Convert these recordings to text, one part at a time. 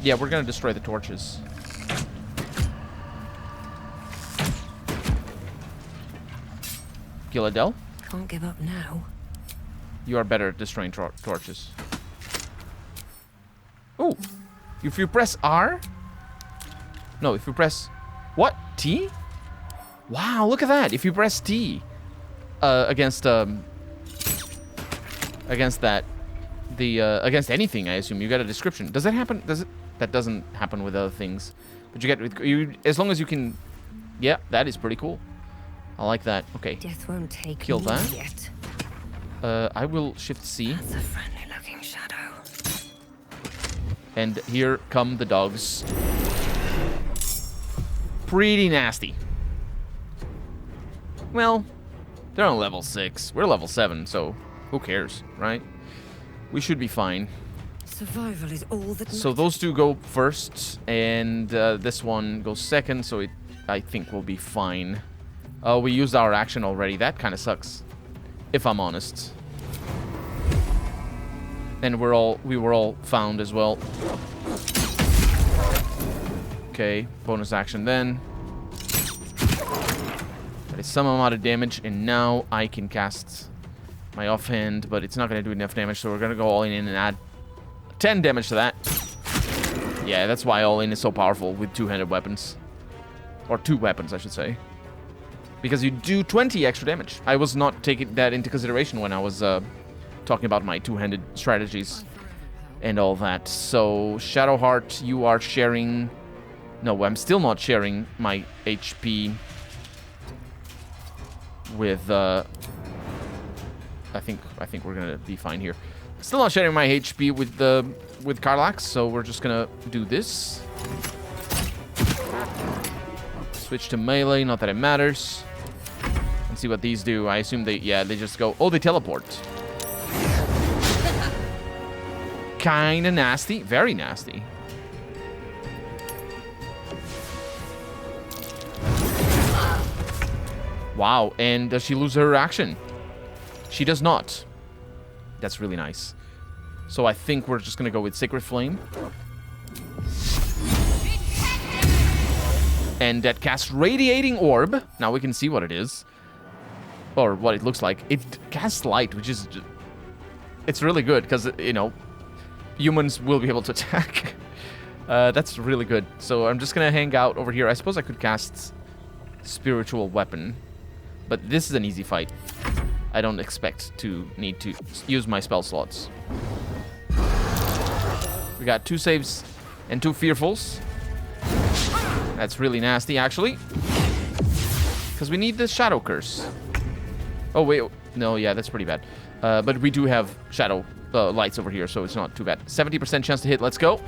Yeah, we're gonna destroy the torches. Gilladel? Can't give up now. You are better at destroying torches. Oh! If you press R? No, if you press... What? T? Wow, look at that! If you press T against that, against anything, I assume, you get a description. Does that happen? Does it? That doesn't happen with other things. But you get with as long as you can... Yeah, that is pretty cool. I like that. Okay. Death won't take Kill me that. yet. I will shift C. That's a friendly-looking shadow. And here come the dogs. Pretty nasty. Well, they're on level 6. We're level 7, so who cares, right? We should be fine. Survival is all that So those two go first, and this one goes second, so I think we'll be fine. We used our action already. That kind of sucks, if I'm honest. And we were all found as well. Okay, bonus action then. That is some amount of damage, and now I can cast my offhand, but it's not going to do enough damage, so we're going to go all in and add 10 damage to that. Yeah, that's why all in is so powerful with two-handed weapons. Or two weapons, I should say. Because you do 20 extra damage. I was not taking that into consideration when I was talking about my two-handed strategies and all that. So, Shadowheart, you are sharing... No, I'm still not sharing my HP with... I think we're gonna be fine here. Still not sharing my HP with Karlach, so we're just gonna do this. Switch to melee, not that it matters. And see what these do. I assume they just go... Oh, they teleport. Kinda nasty. Very nasty. Wow, and does she lose her action? She does not. That's really nice. So I think we're just gonna go with Sacred Flame. And that casts Radiating Orb. Now we can see what it is. Or what it looks like. It casts light, which is... It's really good, because, you know, humans will be able to attack. That's really good. So I'm just gonna hang out over here. I suppose I could cast Spiritual Weapon. But this is an easy fight. I don't expect to need to use my spell slots. We got 2 saves and 2 fearfuls. That's really nasty, actually. Because we need the Shadow Curse. Oh, wait. No, yeah, that's pretty bad. But we do have Shadow lights over here, so it's not too bad. 70% chance to hit. Let's go.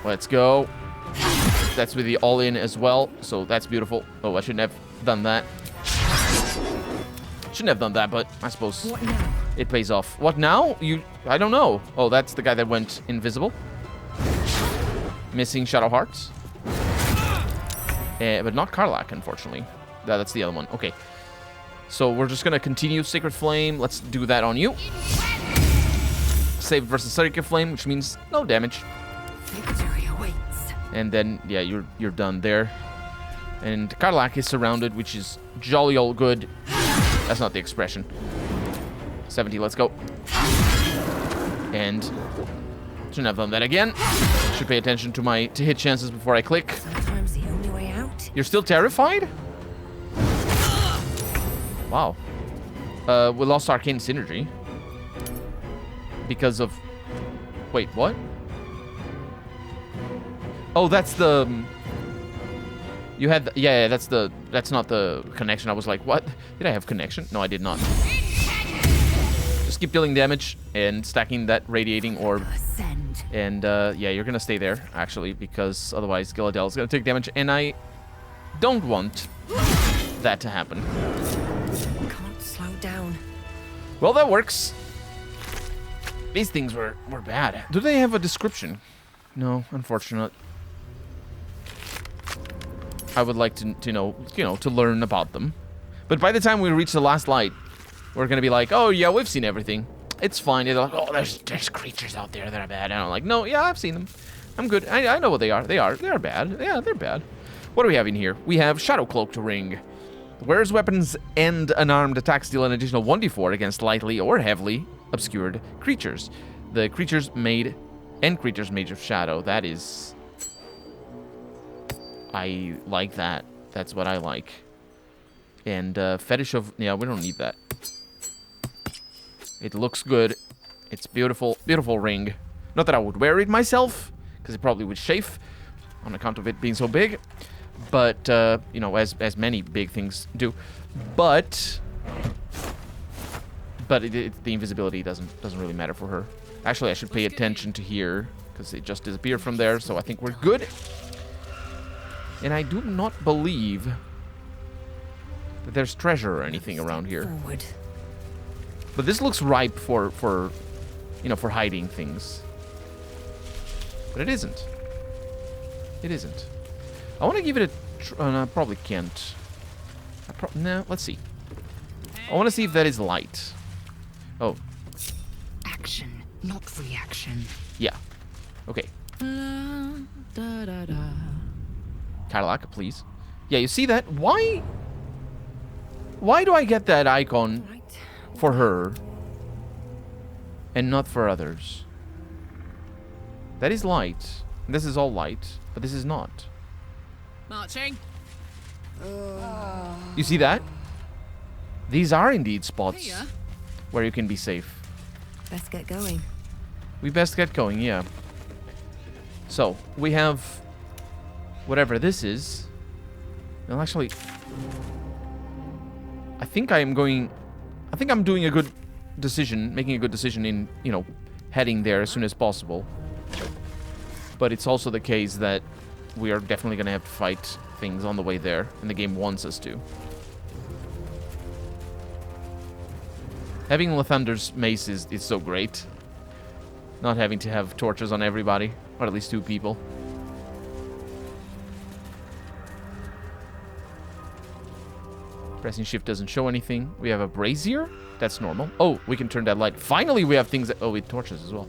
Let's go. That's with the all-in as well, so that's beautiful. Oh, I shouldn't have done that. Shouldn't have done that, but I suppose it pays off. What now? I don't know. Oh, that's the guy that went invisible. Missing Shadowheart. But not Karlach, unfortunately. That's the other one. Okay. So we're just going to continue Sacred Flame. Let's do that on you. Save versus Sacred Flame, which means no damage. Victory awaits. And then, yeah, you're done there. And Karlach is surrounded, which is jolly old good. That's not the expression. 70, let's go. And shouldn't have done that again. Should pay attention to my hit chances before I click. Sometimes the only way out. You're still terrified? Wow. We lost Arcane Synergy. Because of... Wait, what? Oh, that's the... You had... Yeah, that's not the connection. I was like, what? Did I have connection? No, I did not. Just keep dealing damage and stacking that Radiating Orb. Ascend. And, yeah, you're gonna stay there, actually, because otherwise Gilladel is gonna take damage, and I don't want that to happen. Can't slow down. Well, that works. These things were bad. Do they have a description? No, unfortunate. I would like to know, to learn about them. But by the time we reach the last light, we're gonna be like, oh yeah, we've seen everything. it's fine. They're like, oh, there's creatures out there that are bad. And I'm like, no, yeah, I've seen them. I'm good. I know what they are. They're bad. Yeah, they're bad. What do we have in here? We have Shadow Cloaked Ring. Wears weapons and unarmed attacks deal an additional 1d4 against lightly or heavily obscured creatures. The creatures made of shadow. That is... I like that. That's what I like. And fetish of... Yeah, we don't need that. It looks good. It's beautiful. Beautiful ring. Not that I would wear it myself, because it probably would chafe on account of it being so big. But, you know, as many big things do. But the invisibility doesn't really matter for her. Actually, I should pay attention to here, because it just disappeared from there, so I think we're good. And I do not believe that there's treasure or anything around here. Forward. But this looks ripe for you know, for hiding things. But it isn't. It isn't. I want to give it a... no, I probably can't. No, let's see. I want to see if that is light. Oh. Action, not reaction. Yeah. Okay. Cadillac, please. Yeah, you see that? Why do I get that icon Right. for her and not for others? That is light. This is all light, but this is not. Marching. You see that? These are indeed spots Hiya. where you can be safe. Best get going. We best get going, yeah. So, we have whatever this is. Well, actually, I think I'm doing a good decision, making a good decision in, you know, heading there as soon as possible. But it's also the case that we are definitely going to have to fight things on the way there, and the game wants us to. Having Lathander's mace is so great. Not having to have torches on everybody, or at least 2 people. Pressing shift doesn't show anything. We have a brazier. That's normal. Oh, we can turn that light. Finally, we have things that... Oh, with torches as well.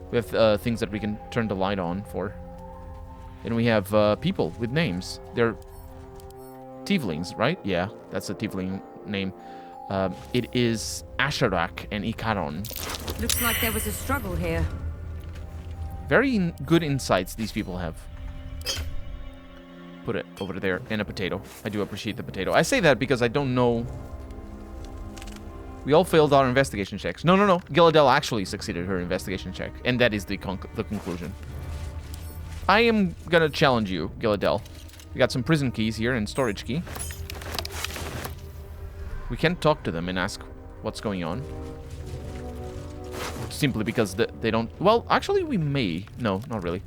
We have things that we can turn the light on for. And we have people with names. They're tieflings, right? Yeah, that's a tiefling name. It is Asherak and Ikaron. Looks like there was a struggle here. Very good insights these people have. Put it over there. And a potato. I do appreciate the potato. I say that because I don't know... We all failed our investigation checks. No. Gilladel actually succeeded her investigation check. And that is the conclusion. I am gonna challenge you, Gilladel. We got some prison keys here and storage key. We can talk to them and ask what's going on. Simply because they don't... Well, actually, we may. No, not really.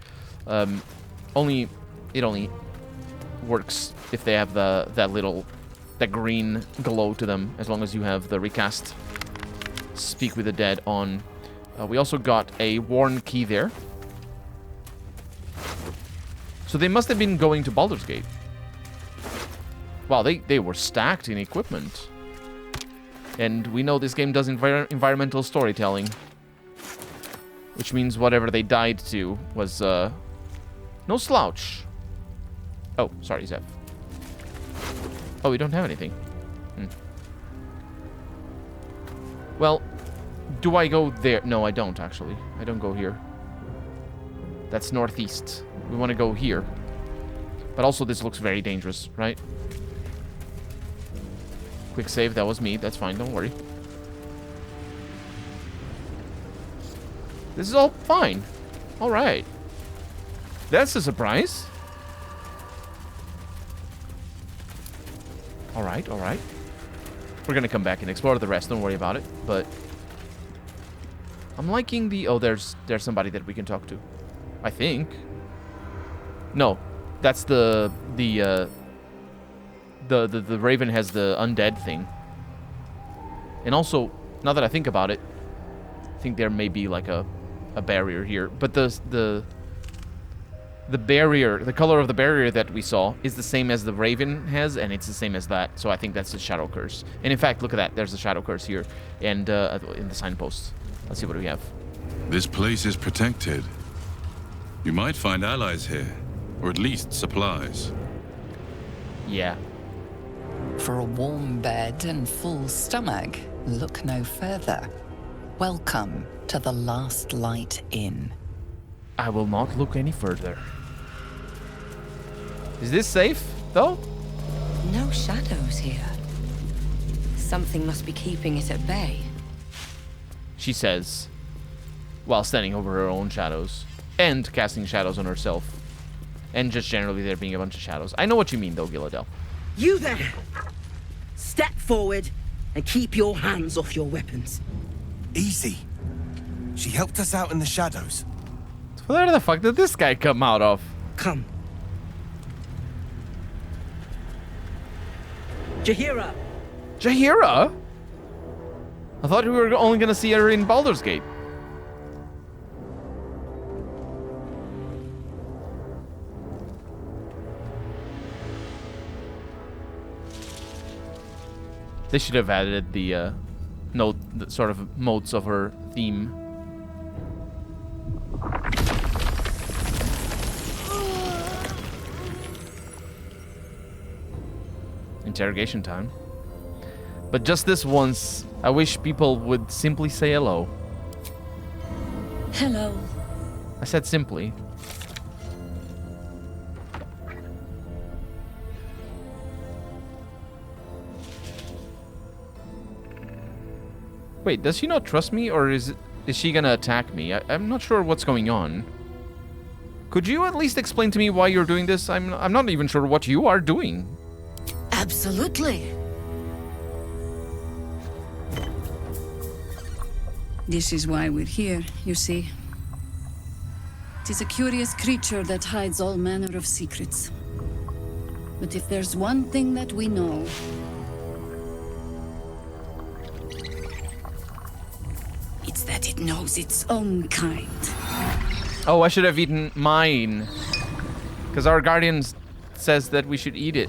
It only works if they have that green glow to them, as long as you have the recast Speak with the Dead on. We also got a worn key there. So they must have been going to Baldur's Gate. Wow, they were stacked in equipment. And we know this game does environmental storytelling. Which means whatever they died to was, no slouch. Oh, sorry, Zev. Oh, we don't have anything. Well, do I go there? No, I don't, actually. I don't go here. That's northeast. We want to go here. But also, this looks very dangerous, right? Quick save, that was me. That's fine, don't worry. This is all fine. Alright. That's a surprise. Alright. We're gonna come back and explore the rest, don't worry about it. But I'm liking the... Oh, there's somebody that we can talk to. I think. No. That's the raven has the undead thing. And also, now that I think about it, I think there may be like a barrier here. But the barrier, the color of the barrier that we saw is the same as the raven has, and it's the same as that. So I think that's the shadow curse. And in fact, look at that. There's the shadow curse here, and in the signpost. Let's see what we have. This place is protected. You might find allies here, or at least supplies. Yeah. For a warm bed and full stomach, look no further. Welcome to the Last Light Inn. I will not look any further. Is this safe, though? No shadows here. Something must be keeping it at bay. She says, while standing over her own shadows and casting shadows on herself. And just generally there being a bunch of shadows. I know what you mean, though, Gilladel. You there! Step forward and keep your hands off your weapons. Easy. She helped us out in the shadows. Where the fuck did this guy come out of? Come. Jaheira! Jaheira? I thought we were only gonna see her in Baldur's Gate. They should have added the the sort of modes of her theme. Interrogation time. But just this once, I wish people would simply say hello. Hello. I said simply. Wait, does she not trust me, or is she gonna attack me? I'm not sure what's going on. Could you at least explain to me why you're doing this? I'm not even sure what you are doing. Absolutely. This is why we're here, you see. It is a curious creature that hides all manner of secrets. But if there's one thing that we know, it's that it knows its own kind. Oh, I should have eaten mine. Because our guardian says that we should eat it.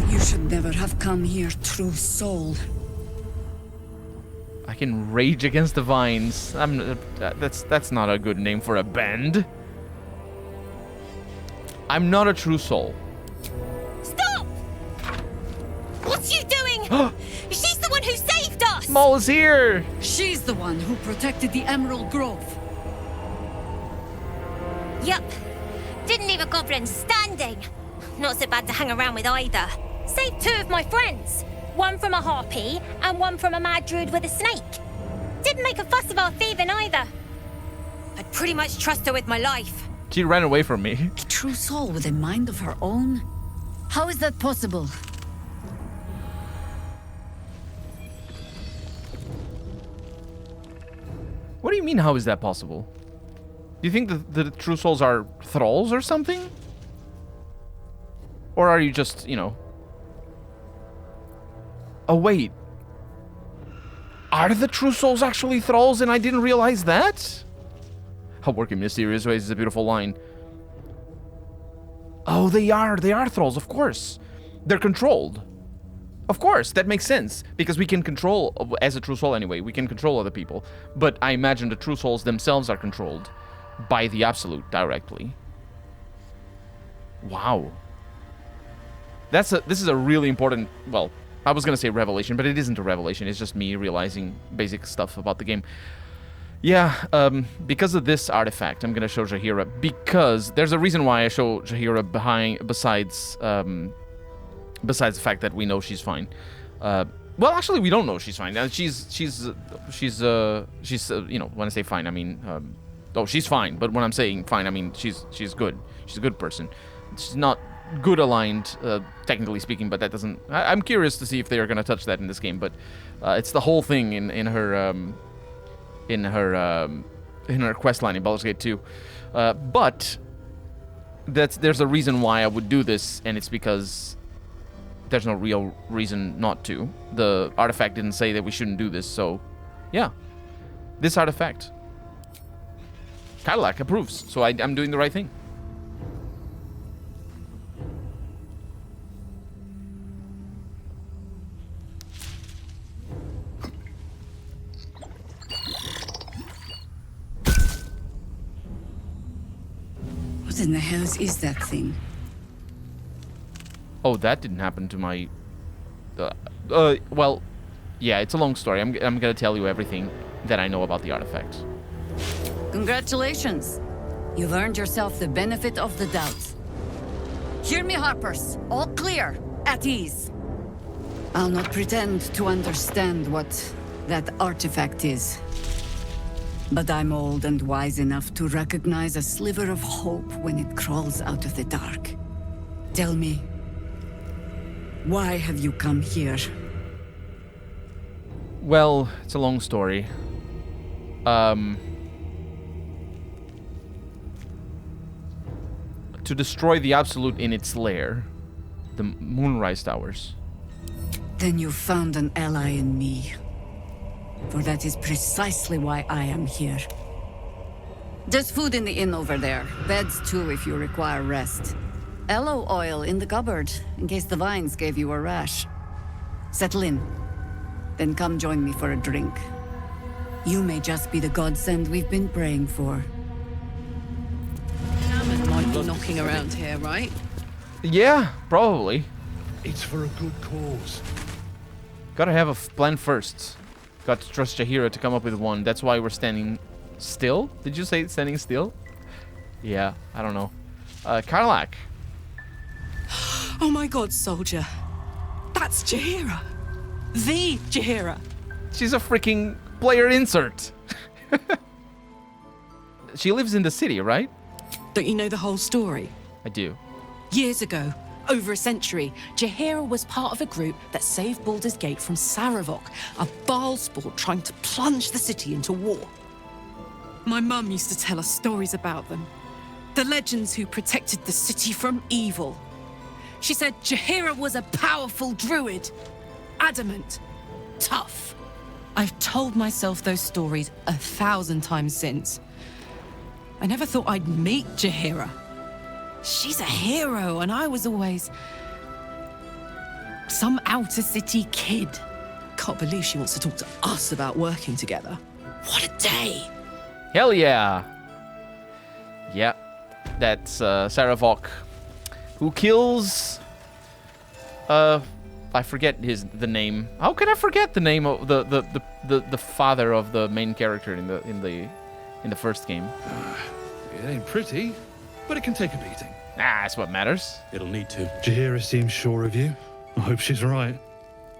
You should never have come here, true soul. I can rage against the vines. That's not a good name for a band. I'm not a true soul. Stop! What's you doing? She's the one who saved us! Maul is here! She's the one who protected the Emerald Grove. Yup. Didn't leave a goblin standing. Not so bad to hang around with either. Saved two of my friends. One from a harpy and one from a mad druid with a snake. Didn't make a fuss of our thieving either. I'd pretty much trust her with my life. She ran away from me. A true soul with a mind of her own? How is that possible? What do you mean, how is that possible? Do you think the true souls are thralls or something? Or are you just, you know... Oh, wait. Are the true souls actually thralls and I didn't realize that? How work in mysterious ways is a beautiful line. Oh, they are thralls, of course. They're controlled. Of course, that makes sense. Because we can control, as a true soul anyway, we can control other people. But I imagine the true souls themselves are controlled by the Absolute directly. Wow. This is a really important, well, I was going to say revelation, but it isn't a revelation. It's just me realizing basic stuff about the game. Yeah, because of this artifact, I'm going to show Jaheira. Because there's a reason why I show Jaheira besides the fact that we know she's fine. Well, actually, we don't know she's fine. She's you know, when I say fine, I mean, oh, she's fine. But when I'm saying fine, I mean she's good. She's a good person. She's not good aligned, technically speaking, but that doesn't... I'm curious to see if they are going to touch that in this game, but it's the whole thing in her quest line in Baldur's Gate 2. But there's a reason why I would do this, and it's because there's no real reason not to. The artifact didn't say that we shouldn't do this, so yeah. This artifact. Cadillac approves, so I'm doing the right thing. What in the hell is that thing? Oh, that didn't happen to my... well, yeah, it's a long story. I'm gonna tell you everything that I know about the artifact. Congratulations. You've earned yourself the benefit of the doubt. Hear me, Harpers. All clear. At ease. I'll not pretend to understand what that artifact is. But I'm old and wise enough to recognize a sliver of hope when it crawls out of the dark. Tell me, why have you come here? Well, it's a long story. To destroy the Absolute in its lair, the Moonrise Towers. Then you found an ally in me. For that is precisely why I am here. There's food in the inn over there. Beds too if you require rest. Aloe oil in the cupboard, in case the vines gave you a rash. Settle in. Then come join me for a drink. You may just be the godsend we've been praying for. Hammond might be knocking around here, right? Yeah, probably. It's for a good cause. Gotta have a plan first. Got to trust Jaheira to come up with one. That's why we're standing still? Did you say standing still? Yeah, I don't know. Karlak. Oh my god, soldier. That's Jaheira. The Jaheira. She's a freaking player insert. She lives in the city, right? Don't you know the whole story? I do. Years ago, over a century, Jaheira was part of a group that saved Baldur's Gate from Saravok, a Baalsport trying to plunge the city into war. My mum used to tell us stories about them. The legends who protected the city from evil. She said Jaheira was a powerful druid. Adamant. Tough. I've told myself those stories 1,000 times since. I never thought I'd meet Jaheira. She's a hero, and I was always some outer city kid. Can't believe she wants to talk to us about working together. What a day! Hell yeah! Yeah, that's Saravok, who kills. I forget the name. How can I forget the name of the father of the main character in the first game? It ain't pretty, but it can take a beating. That's what matters. It'll need to. Jaheira seems sure of you. I hope she's right.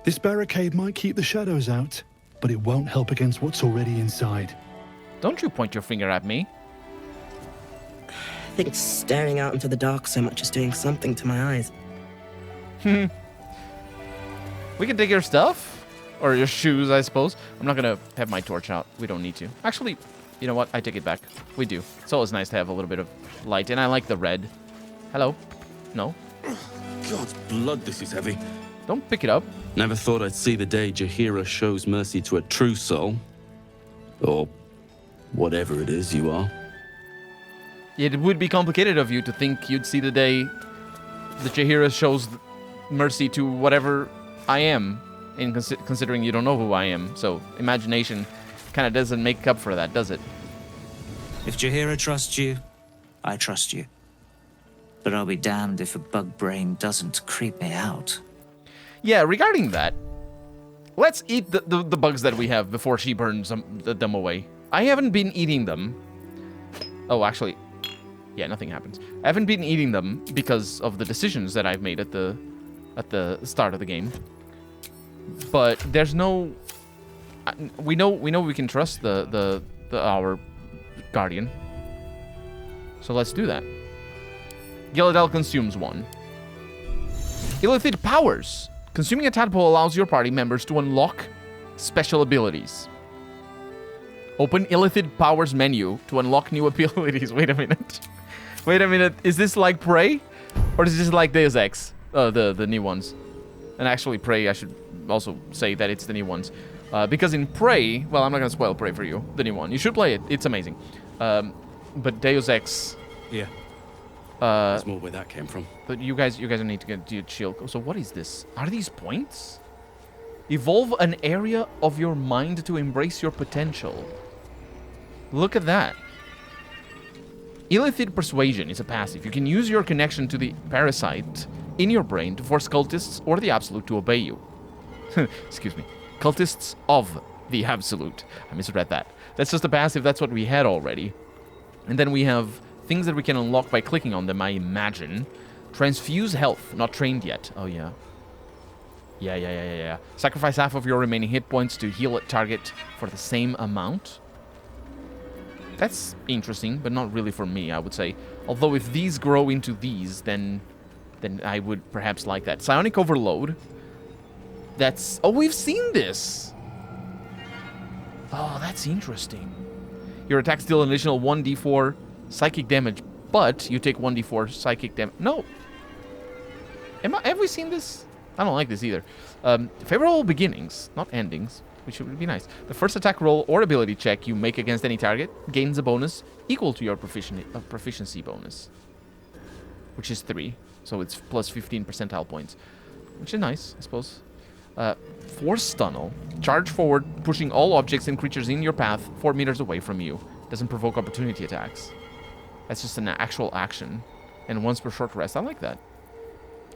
This barricade might keep the shadows out, but it won't help against what's already inside. Don't you point your finger at me. I think staring out into the dark so much is doing something to my eyes. We can take your stuff. Or your shoes, I suppose. I'm not going to have my torch out. We don't need to. Actually, you know what? I take it back. We do. It's always nice to have a little bit of light. And I like the red. Hello? No? God's blood, this is heavy. Don't pick it up. Never thought I'd see the day Jaheira shows mercy to a true soul. Or whatever it is you are. It would be complicated of you to think you'd see the day that Jaheira shows mercy to whatever I am, in considering you don't know who I am. So imagination kind of doesn't make up for that, does it? If Jaheira trusts you, I trust you. But I'll be damned if a bug brain doesn't creep me out. Yeah, regarding that, let's eat the bugs that we have before she burns them away. I haven't been eating them. Oh, actually, yeah, nothing happens. I haven't been eating them because of the decisions that I've made at the start of the game. But there's no. We know we can trust our guardian. So let's do that. Gilladel consumes one. Illithid powers. Consuming a tadpole allows your party members to unlock special abilities. Open Illithid powers menu to unlock new abilities. Wait a minute. Wait a minute. Is this like Prey? Or is this like Deus Ex? The new ones. And actually Prey, I should also say that it's the new ones. Because in Prey, well, I'm not going to spoil Prey for you. The new one. You should play it. It's amazing. But Deus Ex... Yeah. There's more where that came from. But you guys need to get your shield. So what is this? Are these points? Evolve an area of your mind to embrace your potential. Look at that. Illithid Persuasion is a passive. You can use your connection to the parasite in your brain to force cultists or the Absolute to obey you. Excuse me. Cultists of the Absolute. I misread that. That's just a passive. That's what we had already. And then we have things that we can unlock by clicking on them, I imagine. Transfuse health. Not trained yet. Oh, yeah. Yeah. Sacrifice half of your remaining hit points to heal a target for the same amount. That's interesting, but not really for me, I would say. Although if these grow into these, then I would perhaps like that. Psionic Overload. That's... Oh, we've seen this! Oh, that's interesting. Your attacks deal an additional 1d4 psychic damage, but you take 1d4 psychic damage. No! Have we seen this? I don't like this either. Favorable beginnings, not endings, which would be nice. The first attack roll or ability check you make against any target gains a bonus equal to your proficiency bonus, which is 3. So it's plus 15 percentile points, which is nice, I suppose. Force Tunnel. Charge forward, pushing all objects and creatures in your path 4 meters away from you. Doesn't provoke opportunity attacks. That's just an actual action. And once per short rest. I like that.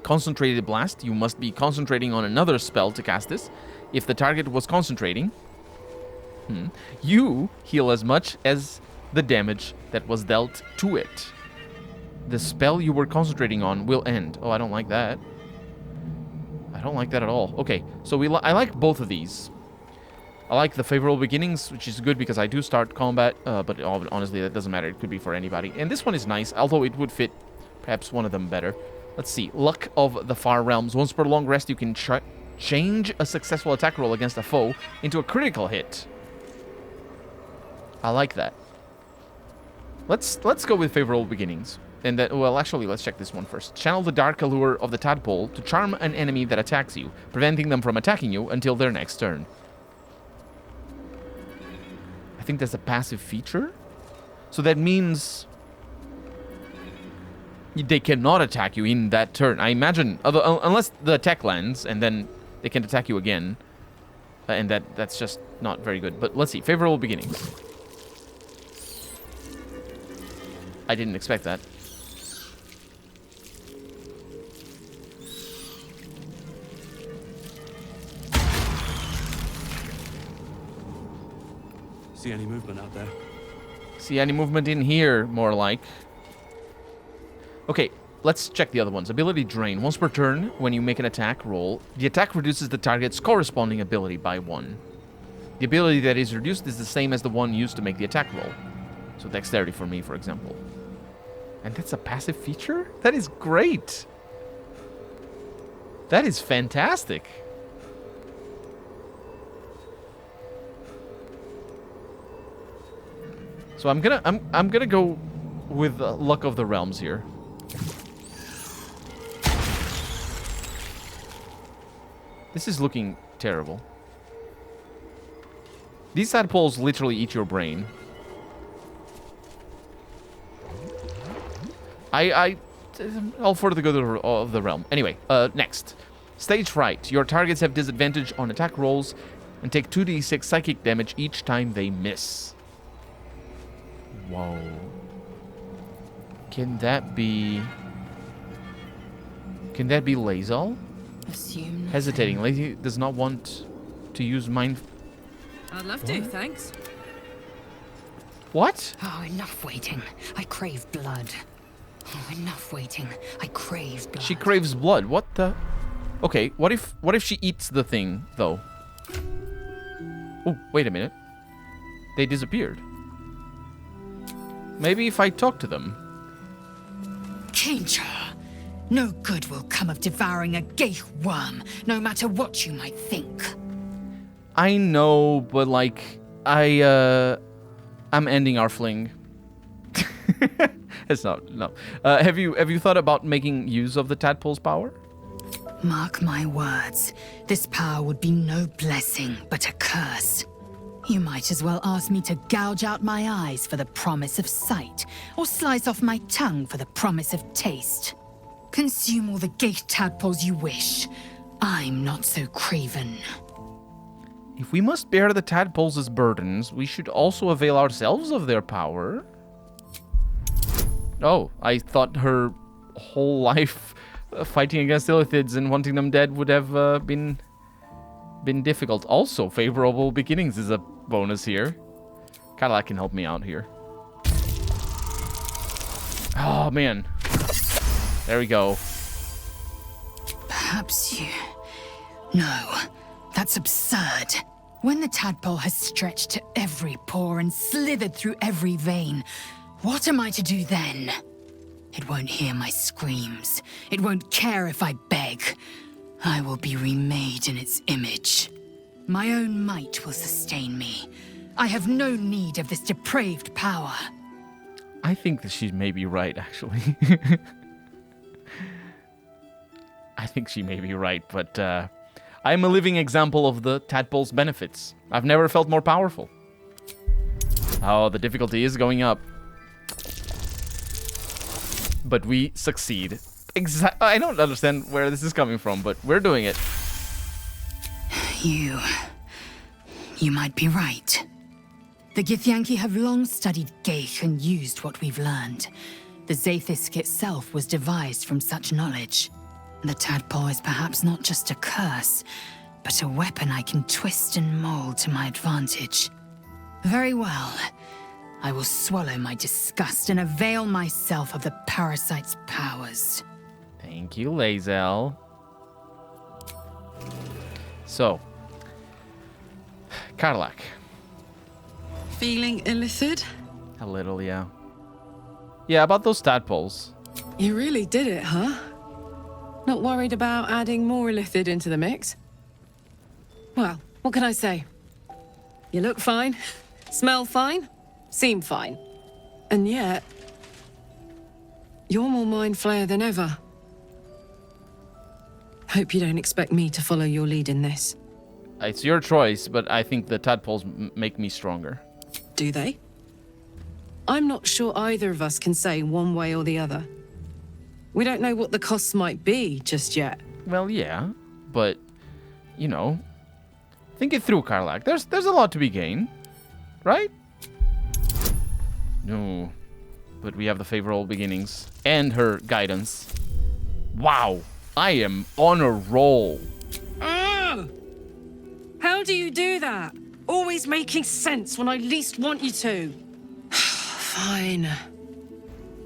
Concentrated Blast. You must be concentrating on another spell to cast this. If the target was concentrating, you heal as much as the damage that was dealt to it. The spell you were concentrating on will end. Oh, I don't like that. I don't like that at all. Okay, so I like both of these. I like the Favorable Beginnings, which is good because I do start combat, but honestly, that doesn't matter. It could be for anybody. And this one is nice, although it would fit perhaps one of them better. Let's see. Luck of the Far Realms. Once per long rest, you can change a successful attack roll against a foe into a critical hit. I like that. Let's go with Favorable Beginnings. And then, well, actually, let's check this one first. Channel the dark allure of the tadpole to charm an enemy that attacks you, preventing them from attacking you until their next turn. I think that's a passive feature. So that means they cannot attack you in that turn. I imagine, unless the attack lands, and then they can attack you again. And that's just not very good. But let's see. Favorable Beginnings. I didn't expect that. See any movement out there? See any movement in here, more like. Okay, let's check the other ones. Ability Drain. Once per turn, when you make an attack roll, the attack reduces the target's corresponding ability by 1. The ability that is reduced is the same as the one used to make the attack roll. So Dexterity for me, for example. And that's a passive feature? That is great! That is fantastic! So I'm gonna go with Luck of the Realms here. This is looking terrible. These tadpoles literally eat your brain. All for the good of the realm. Anyway, next. Stage Fright. Your targets have disadvantage on attack rolls and take 2d6 psychic damage each time they miss. Whoa. Can that be Lazal? Assume. Hesitating. Lazy does not want to use mind. I'd love to, thanks. What? Oh, enough waiting. I crave blood. Oh, enough waiting. I crave blood. She craves blood. What the? Okay, what if she eats the thing though? Oh, wait a minute. They disappeared. Maybe if I talk to them. Danger. No good will come of devouring a gay worm, no matter what you might think. I know, but like, I'm ending our fling. It's not, no. Have you thought about making use of the tadpole's power? Mark my words, this power would be no blessing, but a curse. You might as well ask me to gouge out my eyes for the promise of sight, or slice off my tongue for the promise of taste. Consume all the gate tadpoles you wish. I'm not so craven. If we must bear the tadpoles as burdens, we should also avail ourselves of their power. Oh, I thought her whole life fighting against Illithids and wanting them dead would have been difficult. Also, favorable beginnings is a bonus here. Cadillac can help me out here. Oh, man. There we go. Perhaps you... No, that's absurd. When the tadpole has stretched to every pore and slithered through every vein, what am I to do then? It won't hear my screams. It won't care if I beg. I will be remade in its image. My own might will sustain me. I have no need of this depraved power. I think that she may be right, actually. I think she may be right, but I'm a living example of the tadpole's benefits. I've never felt more powerful. Oh, the difficulty is going up. But we succeed. I don't understand where this is coming from, but we're doing it. You might be right. The Githyanki have long studied Geich and used what we've learned. The Zaithisk itself was devised from such knowledge. The tadpole is perhaps not just a curse, but a weapon I can twist and mold to my advantage. Very well. I will swallow my disgust and avail myself of the parasite's powers. Thank you, Lae'zel. So, Cadillac. Feeling Illithid? A little, yeah. Yeah, about those tadpoles. You really did it, huh? Not worried about adding more Illithid into the mix? Well, what can I say? You look fine, smell fine, seem fine. And yet, you're more mind flayer than ever. Hope you don't expect me to follow your lead in this. It's your choice, but I think the tadpoles make me stronger. Do they? I'm not sure either of us can say one way or the other. We don't know what the costs might be just yet. Well, yeah, but, you know, think it through, Cadillac. There's a lot to be gained, right? No, but we have the favorable beginnings and her guidance. Wow, I am on a roll. How do you do that? Always making sense when I least want you to. Fine.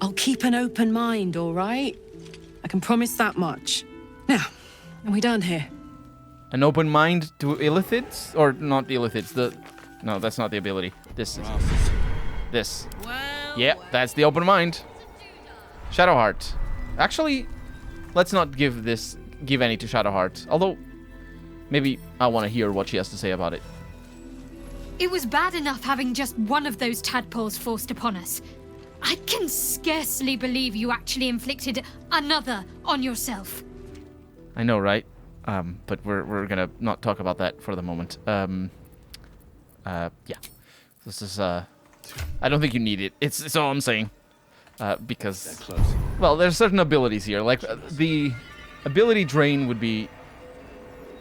I'll keep an open mind, all right? I can promise that much. Now, are we done here? An open mind to Illithids? Or not Illithids, no, that's not the ability. This is... This. Yeah, that's the open mind. Shadowheart. Actually, let's not give any to Shadowheart. Although, maybe I want to hear what she has to say about it. It was bad enough having just one of those tadpoles forced upon us. I can scarcely believe you actually inflicted another on yourself. I know, right? But we're gonna not talk about that for the moment. Yeah. This is, I don't think you need it. It's all I'm saying. Because, well, there's certain abilities here. Like, the ability drain would be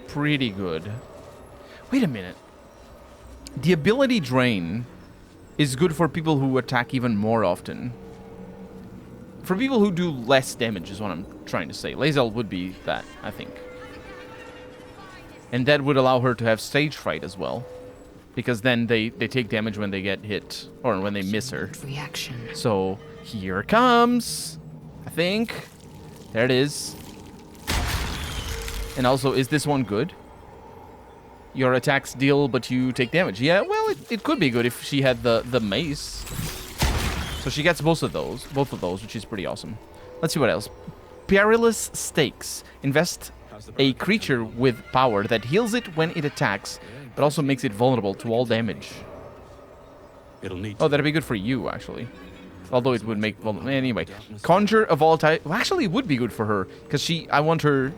pretty good. Wait a minute. The ability drain is good for people who attack even more often. For people who do less damage is what I'm trying to say. Lae'zel would be that, I think. And that would allow her to have stage fright as well. Because then they take damage when they get hit. Or when they miss her. Reaction. So, here it comes. I think. There it is. And also, is this one good? Your attacks deal, but you take damage. Yeah, well, it could be good if she had the mace. So she gets both of those, which is pretty awesome. Let's see what else. Perilous Stakes. Invest a creature with power that heals it when it attacks, but also makes it vulnerable to all damage. Oh, that'd be good for you, actually. Although it would make... Anyway. Conjure a volatile... Well, actually, it would be good for her, because I want her...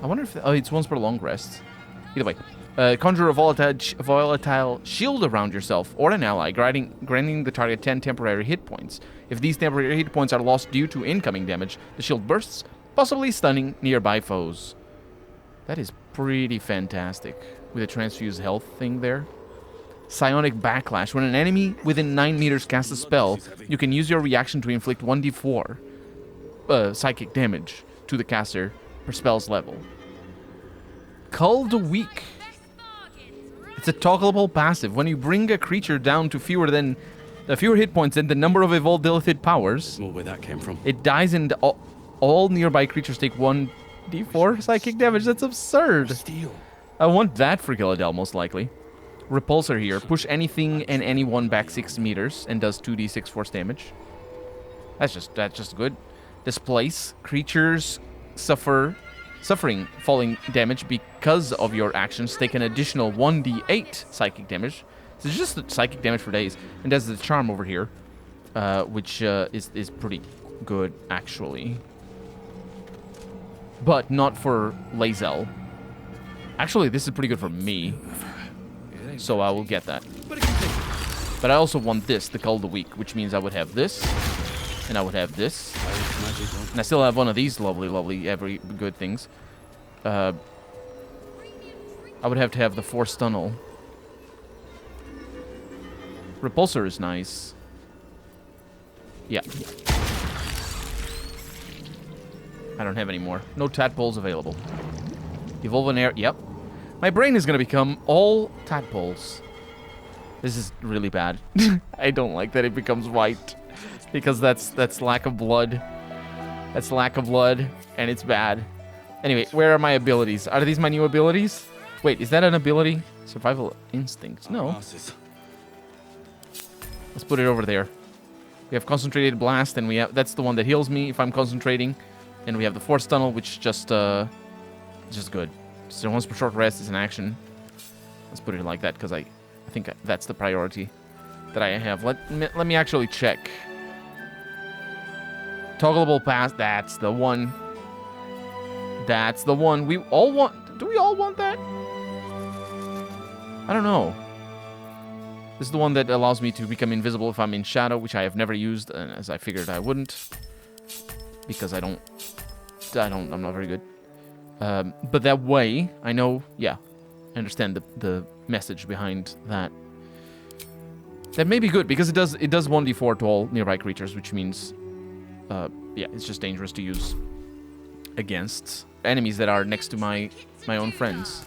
I wonder if... Oh, it's once per long rest. Either way. Conjure a volatile shield around yourself or an ally, granting the target 10 temporary hit points. If these temporary hit points are lost due to incoming damage, the shield bursts, possibly stunning nearby foes. That is pretty fantastic. With a transfuse health thing there. Psionic Backlash. When an enemy within 9 meters casts a spell, you can use your reaction to inflict 1d4 psychic damage to the caster per spell's level. Cull the Weak. It's a toggleable passive. When you bring a creature down to fewer hit points than the number of evolved Illithid powers, More where that came from. it dies and all nearby creatures take 1d4 psychic damage. That's absurd. I want that for Gilladel, most likely. Repulsor here. Push anything and anyone back 6 meters and does 2d6 force damage. That's just good. Displace. Creatures suffering falling damage because of your actions take an additional 1d8 psychic damage. So it's just psychic damage for days. And there's the charm over here, which is pretty good, actually. But not for Lae'zel. Actually, this is pretty good for me. So I will get that. But I also want this, the Cull the Weak, which means I would have this, and I would have this. And I still have one of these lovely, every good things. I would have to have the Force Tunnel. Repulsor is nice. Yeah. I don't have any more. No tadpoles available. Evolve an air. Yep. My brain is going to become all tadpoles. This is really bad. I don't like that it becomes white. Because that's lack of blood. That's lack of blood. And it's bad. Anyway, where are my abilities? Are these my new abilities? Wait, is that an ability? Survival Instinct. No. Let's put it over there. We have Concentrated Blast, and we have that's the one that heals me if I'm concentrating. And we have the Force Tunnel, which just good. So once per short rest is an action. Let's put it like that, because I think that's the priority that I have. Let me actually check. Toggleable pass. That's the one. That's the one. We all want. Do we all want that? I don't know. This is the one that allows me to become invisible if I'm in shadow, which I have never used, as I figured I wouldn't, because I'm not very good. But that way, I know, yeah, I understand the message behind that. That may be good, because it does 1d4 to all nearby creatures, which means, yeah, it's just dangerous to use against enemies that are next to my own friends.